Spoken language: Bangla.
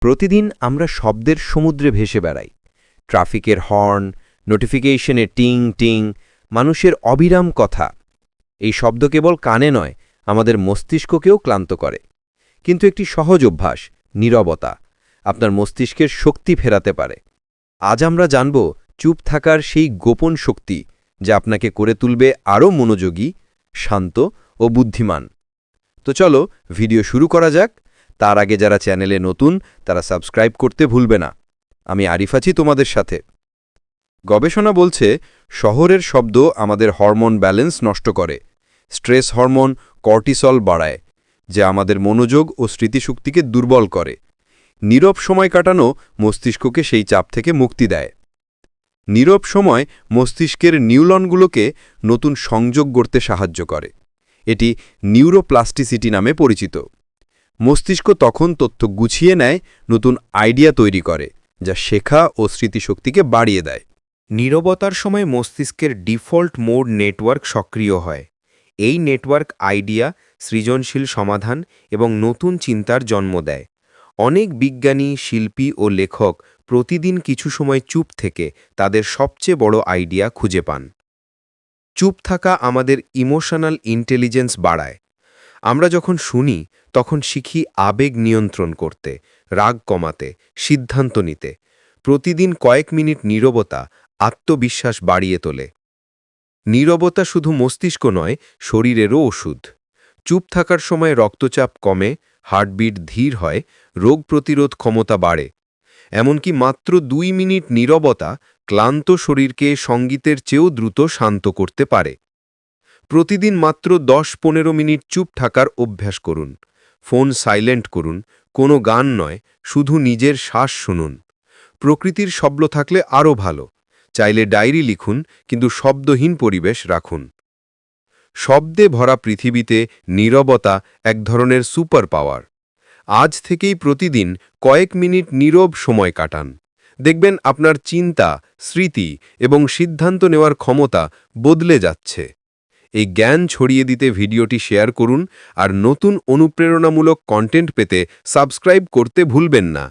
প্রতিদিন আমরা শব্দের সমুদ্রে ভেসে বেড়াই। ট্রাফিকের হর্ন, নোটিফিকেশনে টিং টিং, মানুষের অবিরাম কথা। এই শব্দ কেবল কানে নয়, আমাদের মস্তিষ্ককেও ক্লান্ত করে। কিন্তু একটি সহজ অভ্যাস, নীরবতা, আপনার মস্তিষ্কের শক্তি ফেরাতে পারে। আজ আমরা জানব চুপ থাকার সেই গোপন শক্তি, যা আপনাকে করে তুলবে আরও মনোযোগী, শান্ত ও বুদ্ধিমান। তো চলো ভিডিও শুরু করা যাক। তার আগে যারা চ্যানেলে নতুন তারা সাবস্ক্রাইব করতে ভুলবে না। আমি আরিফ আছি তোমাদের সাথে। গবেষণা বলছে শহরের শব্দ আমাদের হরমোন ব্যালেন্স নষ্ট করে। স্ট্রেস হরমোন কর্টিসল বাড়ায়, যা আমাদের মনোযোগ ও স্মৃতিশক্তিকে দুর্বল করে। নীরব সময় কাটানো মস্তিষ্ককে সেই চাপ থেকে মুক্তি দেয়। নীরব সময় মস্তিষ্কের নিউরনগুলোকে নতুন সংযোগ গড়তে সাহায্য করে। এটি নিউরোপ্লাস্টিসিটি নামে পরিচিত। মস্তিষ্ক তখন তথ্য গুছিয়ে নেয়, নতুন আইডিয়া তৈরি করে, যা শেখা ও স্মৃতিশক্তিকে বাড়িয়ে দেয়। নীরবতার সময় মস্তিষ্কের ডিফল্ট মোড নেটওয়ার্ক সক্রিয় হয়। এই নেটওয়ার্ক আইডিয়া, সৃজনশীল সমাধান এবং নতুন চিন্তার জন্ম দেয়। অনেক বিজ্ঞানী, শিল্পী ও লেখক প্রতিদিন কিছু সময় চুপ থেকে তাদের সবচেয়ে বড় আইডিয়া খুঁজে পান। চুপ থাকা আমাদের ইমোশনাল ইন্টেলিজেন্স বাড়ায়। আমরা যখন শুনি তখন শিখি আবেগ নিয়ন্ত্রণ করতে, রাগ কমাতে, সিদ্ধান্ত নিতে। প্রতিদিন কয়েক মিনিট নীরবতা আত্মবিশ্বাস বাড়িয়ে তোলে। নীরবতা শুধু মস্তিষ্ক নয়, শরীরেরও ওষুধ। চুপ থাকার সময় রক্তচাপ কমে, হার্টবিট ধীর হয়, রোগ প্রতিরোধ ক্ষমতা বাড়ে। এমনকি মাত্র 2 মিনিট নীরবতা ক্লান্ত শরীরকে সঙ্গীতের চেয়েও দ্রুত শান্ত করতে পারে। প্রতিদিন মাত্র 10-15 মিনিট চুপ থাকার অভ্যাস করুন। ফোন সাইলেন্ট করুন, কোনো গান নয়, শুধু নিজের শ্বাস শুনুন। প্রকৃতির শব্দ থাকলে আরও ভালো। চাইলে ডায়েরি লিখুন, কিন্তু শব্দহীন পরিবেশ রাখুন। শব্দে ভরা পৃথিবীতে নীরবতা এক ধরনের সুপার পাওয়ার। আজ থেকেই প্রতিদিন কয়েক মিনিট নীরব সময় কাটান। দেখবেন আপনার চিন্তা, স্মৃতি এবং সিদ্ধান্ত নেওয়ার ক্ষমতা বদলে যাচ্ছে। এই জ্ঞান ছড়িয়ে দিতে ভিডিওটি শেয়ার করুন আর নতুন অনুপ্রেরণামূলক কন্টেন্ট পেতে সাবস্ক্রাইব করতে ভুলবেন না।